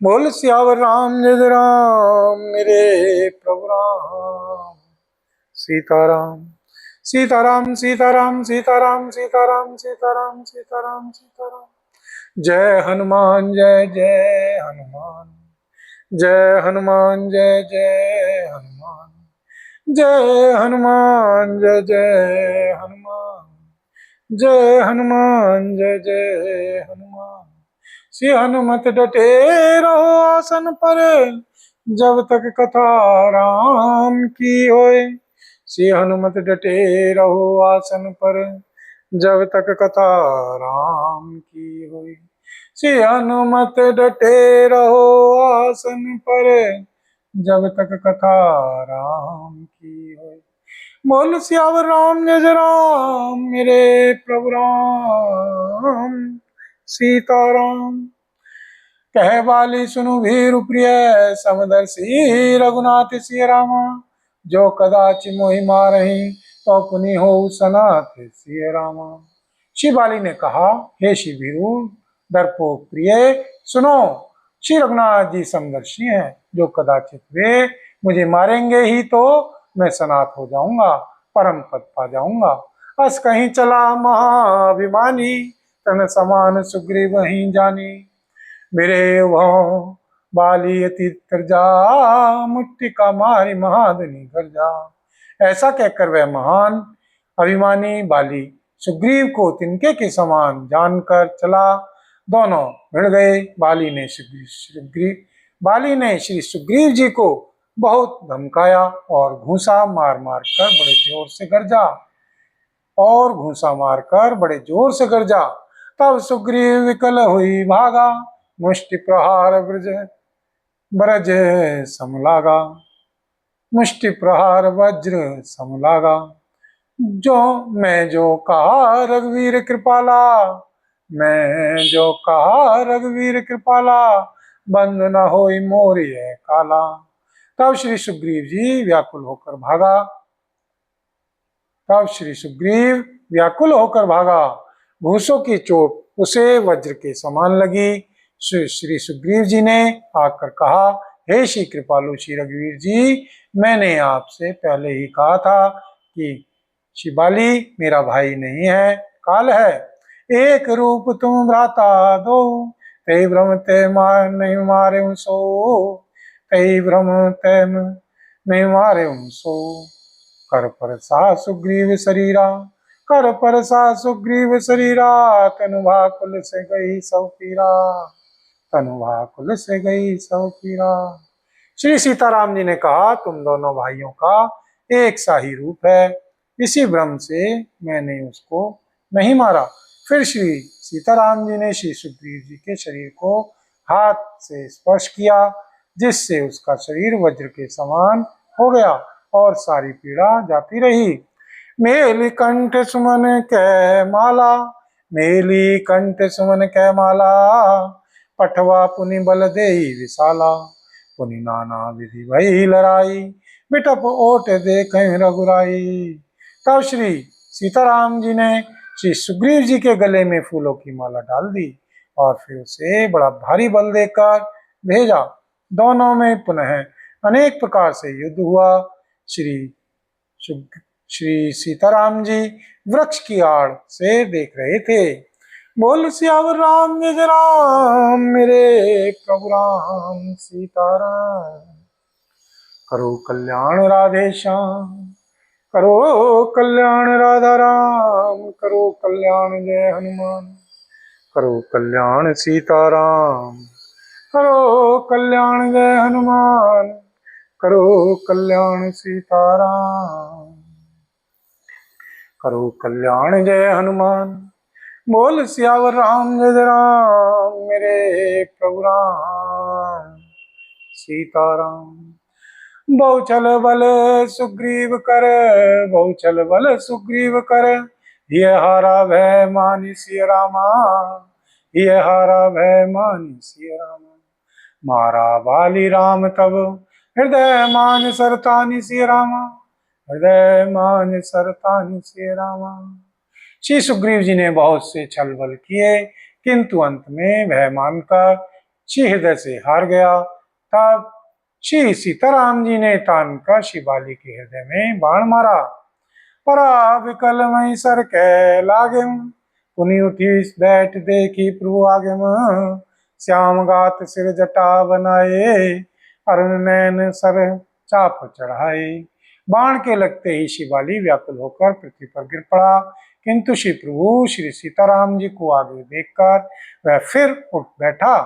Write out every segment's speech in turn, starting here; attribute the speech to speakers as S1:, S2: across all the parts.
S1: बोल सियावर रामचंद्र राम मेरे प्रभु राम। सीताराम सीताराम सीताराम सीताराम सीताराम सीताराम सीताराम सीताराम। जय हनुमान जय जय हनुमान। जय हनुमान जय जय हनुमान। जय हनुमान जय जय हनुमान। जय हनुमान जय जय हनुमान। श्री हनुमत डटे रहो आसन पर, जब तक कथा राम की होए। श्री हनुमत डटे रहो आसन पर, जब तक कथा राम की होए। श्री हनुमत डटे रहो आसन पर, जब तक कथा राम की होए। बोल सियावर राम जय राम मेरे प्रभु राम। सीताराम। कह बाली सुनु भीरु प्रिय, समदर्शी रघुनाथ सिय रामा। जो कदाचि मोहि मारहि, तो पुनि हो सनाथ सिय रामा। श्री बाली ने कहा, हे श्री भीरु डरपोक प्रिय, सुनो। श्री रघुनाथ जी समदर्शी हैं, जो कदाचित वे मुझे मारेंगे ही तो मैं सनाथ हो जाऊंगा, परम पद पा जाऊंगा। अस कहीं चला महाभिमानी, तन समान सुग्रीव ही जानी। मेरे वो बाली अति जा, मुट्ठी का मारी महादनी घर जा। ऐसा कहकर वह महान अभिमानी बाली सुग्रीव को तिनके के समान जानकर चला। दोनों भिड़ गए। बाली ने श्री सुग्रीव जी को बहुत धमकाया और घूंसा मार मार कर बड़े जोर से गरजा। तब सुग्रीव विकल हुई भागा, मुष्टि प्रहार ब्रज समलागा। मुष्टि प्रहार वज्र समलागा। जो कहा रघुवीर कृपाला, मैं जो कहा रघुवीर कृपाला, बंद न होई मोरी है काला। तब श्री सुग्रीव जी व्याकुल होकर भागा। घूसों की चोट उसे वज्र के समान लगी। श्री सुग्रीव जी ने आकर कहा, हे श्री कृपालु श्री रघुवीर जी, मैंने आपसे पहले ही कहा था कि श्री बाली मेरा भाई नहीं है, काल है। एक रूप तुम भ्राता दो, तै भ्रम तै नहीं मारे सो। तै भ्रम तै नहीं मारे सो। कर पर सा सुग्रीव शरीरा, कर पर सा सुग्रीव शरीरा। तनुभा कुल से गई सब पीरा, तनुभा कुल से गई सब पीरा। श्री सीताराम जी ने कहा, तुम दोनों भाइयों का एक सा ही रूप है, इसी भ्रम से मैंने उसको नहीं मारा। फिर श्री सीताराम जी ने श्री सुग्रीव जी के शरीर को हाथ से स्पर्श किया, जिससे उसका शरीर वज्र के समान हो गया और सारी पीड़ा जाती रही। मेली कंठ सुमन कै माला, मेली कंठ सुमन कै माला। पठवा पुनि बल देई विशाला, पुनि नाना विधि भई लड़ाई। बिटप ओट देख रघुराई। तब श्री सीताराम जी ने श्री सुग्रीव जी के गले में फूलों की माला डाल दी और फिर उसे बड़ा भारी बल देकर भेजा। दोनों में पुनः अनेक प्रकार से युद्ध हुआ। श्री सीताराम जी वृक्ष की आड़ से देख रहे थे। बोल सियावर राम जय राम मेरे प्रभु राम। सीताराम। करो कल्याण राधे श्याम, करो कल्याण राधा राम। करो कल्याण जय हनुमान, करो कल्याण सीताराम। करो कल्याण जय हनुमान, करो कल्याण सीताराम। करो कल्याण जय हनुमान। बोल सियावर राम जय राम मेरे प्रभु राम। सीताराम। बहुचल बल सुग्रीव कर, बहुचल बल सुग्रीव कर। ये हारा भय मानि सिय रामा, ये हारा भय मानि सिय रामा। मारा बाली राम तब, हृदय मान सरतानि सिय रामा, हृदय मान सरतानि सिय रामा। श्री सुग्रीव जी ने बहुत से छल बल किए, किंतु अंत में भय मानकर श्री हृदय से हार गया। तब श्री सीताराम जी ने तान कर श्री बाली के हृदय में बाण मारा। परा विकल मई सर कै लागे, पुनि उठी बैठ देखी प्रभु आगे। श्याम गात सिर जटा बनाए, अरुण नैन सर चाप चढ़ाए। बाण के लगते ही शिवाली व्याकुल होकर पृथ्वी पर गिर पड़ा, किंतु श्री प्रभु श्री सीताराम जी को आगे देखकर वह फिर उठ बैठा।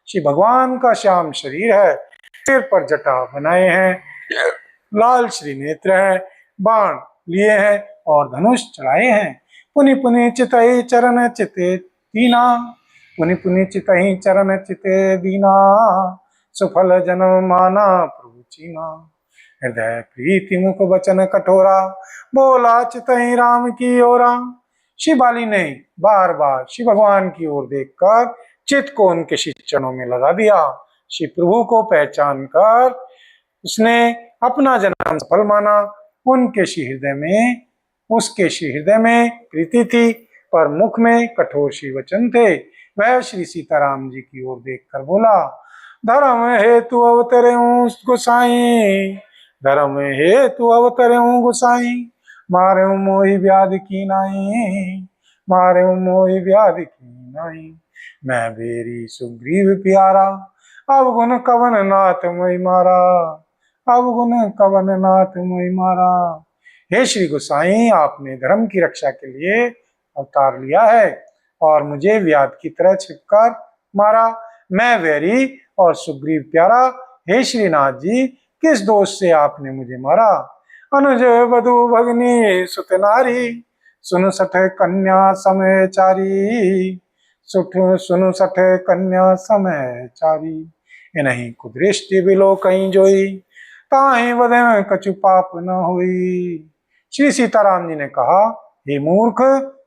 S1: श्री भगवान का श्याम शरीर है, सिर पर जटा बनाए हैं, लाल श्री नेत्र है, बाण लिए हैं और धनुष चढ़ाए हैं। पुनि पुनि चितहि चरण चिते दीना, पुनि पुनि चितहि चरण चिते दीना। सुफल जन्म माना प्रभु चीना, हृदय प्रीति मुख वचन कठोरा, बोला चितहि राम की ओरा। श्री बाली ने बार बार श्री भगवान की ओर देखकर चित्त को उनके श्री चरणों में लगा दिया। श्री प्रभु को पहचान कर उसने अपना जन्म सफल माना। उनके श्री हृदय में, उसके श्री हृदय में प्रीति थी, पर मुख में कठोर श्री वचन थे। वह श्री सीताराम जी की ओर देखकर बोला, धर्म हेतु अवतरे हूँ गोसाई, धर्म हेतु अवतरे हूँ गोसाई। मारे मोहि व्याधि की नाई, मारे मोहि व्याधि की नाई। मैं बेरी सुग्रीव प्यारा, अब गुण कवन नाथ मोहि मारा, अब गुण कवन नाथ मोहि मारा। हे श्री गोसाई, आपने धर्म की रक्षा के लिए अवतार लिया है और मुझे व्याध की तरह छिपकर मारा। मैं वैरी और सुग्रीव प्यारा। हे श्रीनाथ जी, किस दोष से आपने मुझे मारा। अनुज वधु भगनी सुत नारी, सुन सठ कन्या समय चारी, सुनु सठ कन्या समय चारी। इन्हीं कुदृष्टि बिलो कहीं जोई, ताहि वधे में कछु पाप न हुई। श्री सीताराम जी ने कहा, हे मूर्ख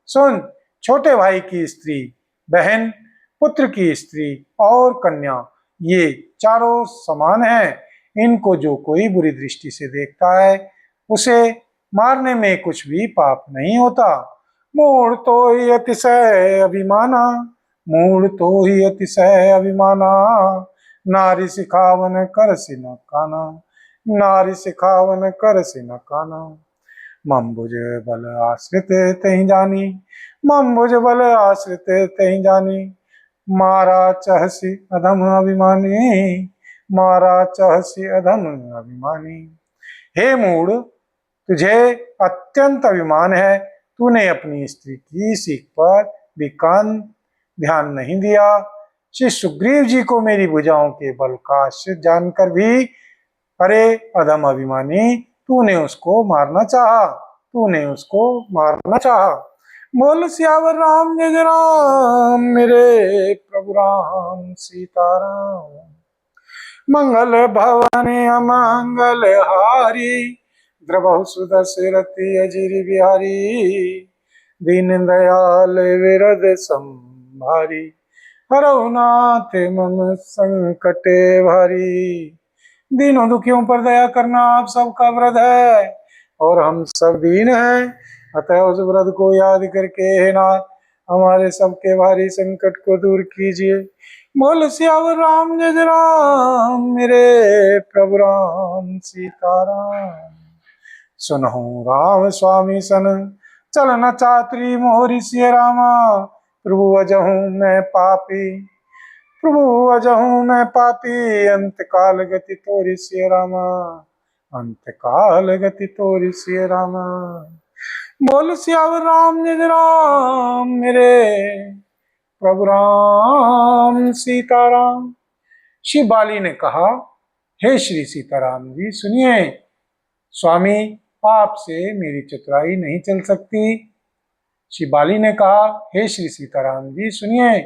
S1: सुन, छोटे भाई की स्त्री, बहन, पुत्र की स्त्री और कन्या, ये चारों समान हैं। इनको जो कोई बुरी दृष्टि से देखता है उसे मारने में कुछ भी पाप नहीं होता। मूढ़ तो ही अतिशय अभिमाना, मूढ़ तो ही अतिशय अभिमाना। नारी सिखावन कर से न काना, नारी सिखावन कर से न काना। मम्बुज बल आश्रित तहि जानी, मम्बुज बल आश्रित तहि जानी। मारा चहसी अधम अभिमानी, मारा चहसी अधम अभिमानी। हे मूढ़, तुझे अत्यंत अभिमान है। तूने अपनी स्त्री की सीख पर भी कान ध्यान नहीं दिया। श्री सुग्रीव जी को मेरी भुजाओं के बल का आश्रित जानकर भी, अरे अधम अभिमानी, तूने उसको मारना चाहा, तूने उसको मारना चाहा। बोल सियावर राम जय राम, मेरे प्रभु राम सीताराम। मंगल भवन अमंगल हारी, द्रवहु सुदशरथि अजिर बिहारी। दीन दयाल विरद संभारी, हरहु नाथ मम संकट भारी। दीनों दुखियों पर दया करना आप सबका व्रत है और हम सब दीन हैं, अतः उस व्रत को याद करके हे नाथ हमारे सबके भारी संकट को दूर कीजिए। बोल सियावर राम जय राम, मेरे प्रभु राम सीताराम। सुनहु राम स्वामी सन, चलन चातुरी मोहरि सिय रामा। प्रभु अजहूँ मैं पापी, प्रभु अजहूँ मैं पापी। अंत काल गति तोरि सिय रामा, अंत काल गति तोरि सिय रामा। बोल सियावर राम जय राम, मेरे प्रभु राम सीताराम। श्री बाली ने कहा, हे श्री सीताराम जी सुनिए, स्वामी आपसे मेरी चतुराई नहीं चल सकती। श्री बाली ने कहा, हे श्री सीताराम जी सुनिए,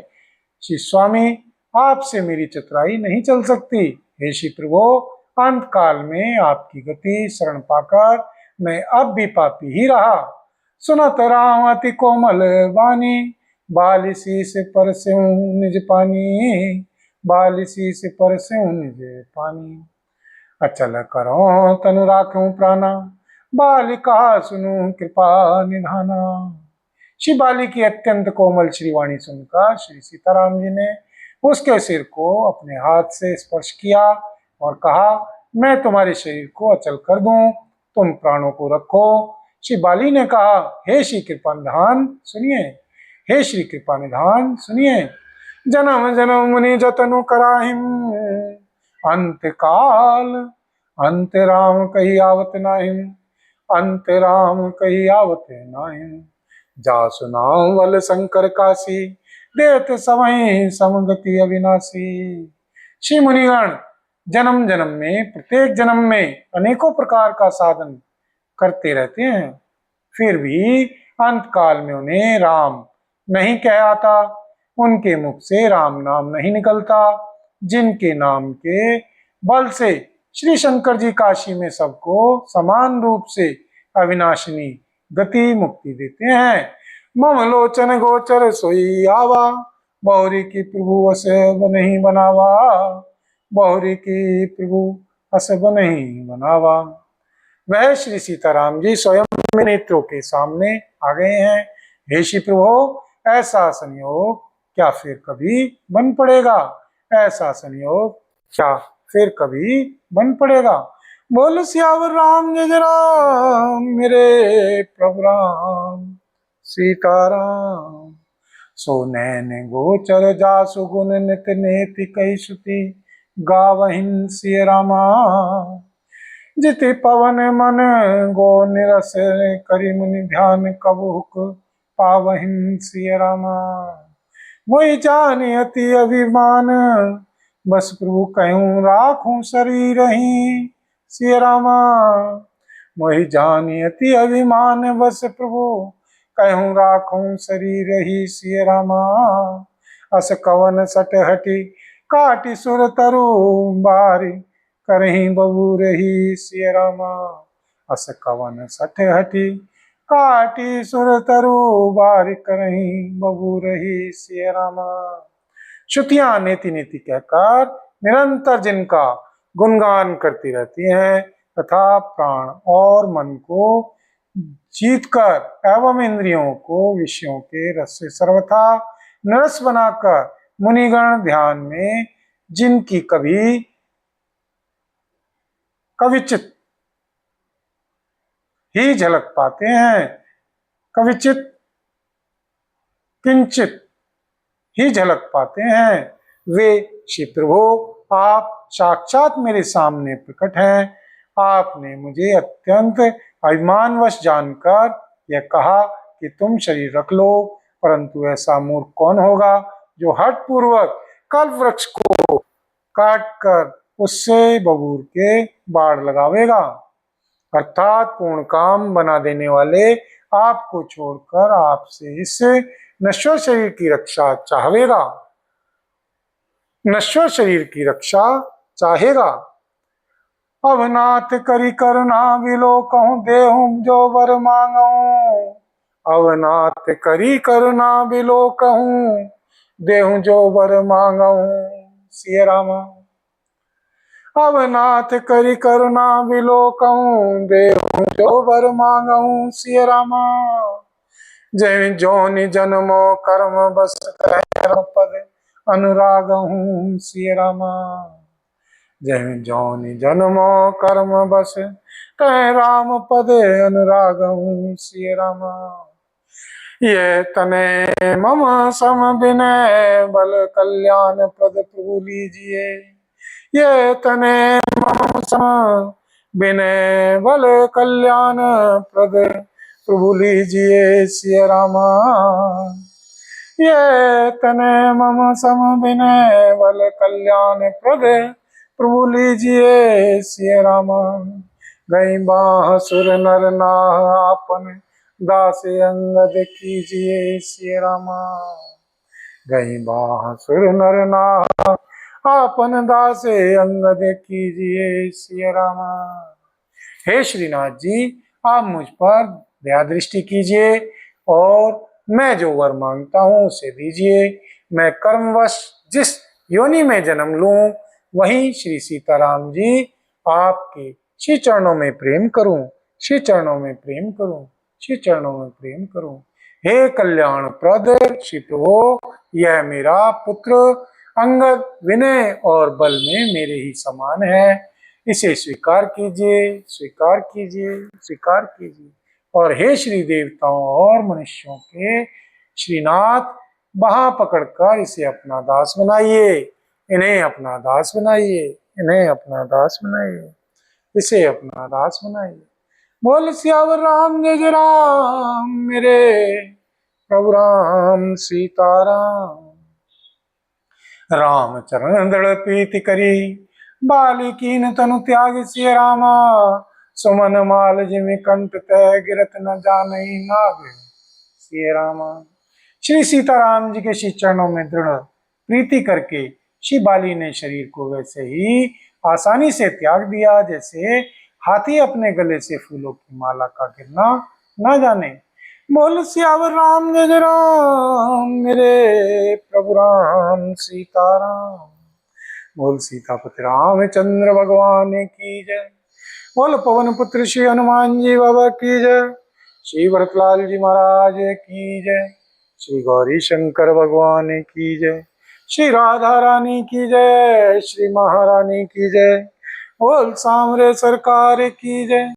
S1: श्री स्वामी आपसे मेरी चतुराई नहीं चल सकती। हे श्री प्रभु, अंत काल में आपकी गति शरण पाकर मैं अब भी पापी ही रहा। सुनत राम अति कोमल वाणी, बालिसी से परस्यूं निज पानी, बालिसी से परस्यूं निज पानी। अचल करो तनु राखूं प्राणा, बालिका सुनु कृपा निधाना। श्री बाली की अत्यंत कोमल श्रीवाणी सुनकर श्री सीताराम जी ने उसके सिर को अपने हाथ से स्पर्श किया और कहा, मैं तुम्हारे शरीर को अचल कर दूं, तुम प्राणों को रखो। श्री बाली ने कहा, हे श्री कृपा निधान सुनिए, हे श्री कृपा निधान सुनिए। जन्म जन्म मुनि जतनु कराहिम, अंत काल अंत राम कही आवत नाहिम, अंत राम कही आवत नाहिम। जा सुनाओ वल शंकर काशी, देत समय समगति अविनाशी। श्री मुनिगण जन्म जन्म में, प्रत्येक जन्म में अनेकों प्रकार का साधन करते रहते हैं, फिर भी अंत काल में उन्हें राम नहीं कह आता, उनके मुख से राम नाम नहीं निकलता। जिनके नाम के बल से श्री शंकर जी काशी में सबको समान रूप से अविनाशिनी गति मुक्ति देते हैं। मम लोचन गोचर सोई आवा, बहुरी की प्रभु अस नहीं बनावा, बहुरी की प्रभु अस नहीं बनावा। वह श्री सीताराम जी स्वयं नेत्रों के सामने आ गए हैं। हे श्री प्रभु, ऐसा संयोग क्या फिर कभी बन पड़ेगा, ऐसा संयोग क्या फिर कभी बन पड़ेगा। बोल सियावर राम जय राम, मेरे प्रभु राम सीताराम। सो नैन गोचर जासु गुण नित नेति कही सुति, गावहिन सिय रामा। जिति पवन मन गो निरस, करि मुनि ध्यान कबुक पावहिन सिय रामा। मोहि जानि अति अभिमान, बस प्रभु कहूँ राखूं शरीर ही सिय रामा। मोहि जानि अति अभिमान, बस प्रभु कहूँ राखूं शरीर ही सिय रामा। अस कवन सट हटि काटि सुर तरु बारी, करहीं बबूर ही सिय रामा। अस कवन सठ हटि काटि सुर तरु बारी, करहीं बबूर ही सिय रामा। श्रुतियां नेति नेति कहकर निरंतर जिनका गुणगान करती रहती हैं तथा प्राण और मन को जीतकर एवं इंद्रियों को विषयों के रस से सर्वथा नरस बनाकर मुनिगण ध्यान में जिनकी कभी कविचित ही झलक पाते हैं, कविचित किंचित ही झलक पाते हैं, वे श्री प्रभु आप साक्षात मेरे सामने प्रकट हैं। आपने मुझे अत्यंत अभिमानवश जानकर यह कहा कि तुम शरीर रख लो, परंतु ऐसा मूर्ख कौन होगा जो हठ पूर्वक कल्प वृक्ष को काटकर उससे बबूर के बाढ़ लगावेगा, अर्थात पूर्ण काम बना देने वाले आपको छोड़कर आपसे इस नश्वर शरीर की रक्षा चाहेगा, नश्वर शरीर की रक्षा चाहेगा। अब नाथ करी करुणा बिलो कहूँ देहूं जो वर मांगूं, अब नाथ करी करुणा बिलो कहूँ देहूं जो वर मांगूं सिय रामा। अब नाथ करी करुणा बिलो कहूँ देहूं जो वर मांगूं सिय रामा। जय जोनि जन्मो कर्म बस कहर पद अनुराग हूँ सिय रामा। जय जोनि जन्मो कर्म बस कह राम पद अनुराग हूँ सिय रामा। ये तने मम सम विनय बल कल्याण प्रद प्रभु लीजिए, ये तने मम सम विनय बल कल्याण प्रद प्रभु लीजिए सिय रामा। ये तने मम सम विनय बल कल्याण प्रद प्रभु लीजिए सिय रामा। गई बाह सुर नर नाह आपन दास अंगद कीजिए सिय रामा। गई बाह सुर नर नाह आपन दास अंगद कीजिए सिय रामा। हे श्रीनाथ जी, आप मुझ पर दया दृष्टि कीजिए और मैं जो वर मांगता हूँ उसे दीजिए। मैं कर्मवश जिस योनि में जन्म लूं वहीं श्री सीताराम जी आपके श्री चरणों में प्रेम करूं, श्री चरणों में प्रेम करूं, श्री चरणों में प्रेम करूं। हे कल्याण प्रद श्री प्रभु, यह मेरा पुत्र अंगद विनय और बल में मेरे ही समान है। इसे स्वीकार कीजिए, स्वीकार कीजिए, स्वीकार कीजिए। और हे श्री देवताओं और मनुष्यों के श्रीनाथ, बाह पकड़कर इसे अपना दास बनाइए, इन्हें अपना दास बनाइए, इन्हें अपना दास बनाइए, इसे अपना दास बनाइए। बोल सियावर राम जय जय राम, मेरे प्रभु राम सीताराम। राम चरण दृढ़ प्रीति करी, बालिकीन तनु त्याग सिय रामा। सुमन माल जिमि कंठ तय, गिरत न जानई नाग सिय रामा। श्री सीताराम जी के श्री चरणों में दृढ़ प्रीति करके श्री बाली ने शरीर को वैसे ही आसानी से त्याग दिया जैसे हाथी अपने गले से फूलों की माला का गिरना न जाने। बोल सियावर राम जय जय राम, मेरे प्रभु राम सीताराम। बोल सीतापति रामचंद्र भगवान की जय। बोल पवन पुत्र श्री हनुमान जी बाबा की जय। श्री भरतलाल जी महाराज की जय। श्री गौरी शंकर भगवान की जय। श्री राधा रानी की जय। श्री महारानी की जय। बोल सांवरे सरकार की जय।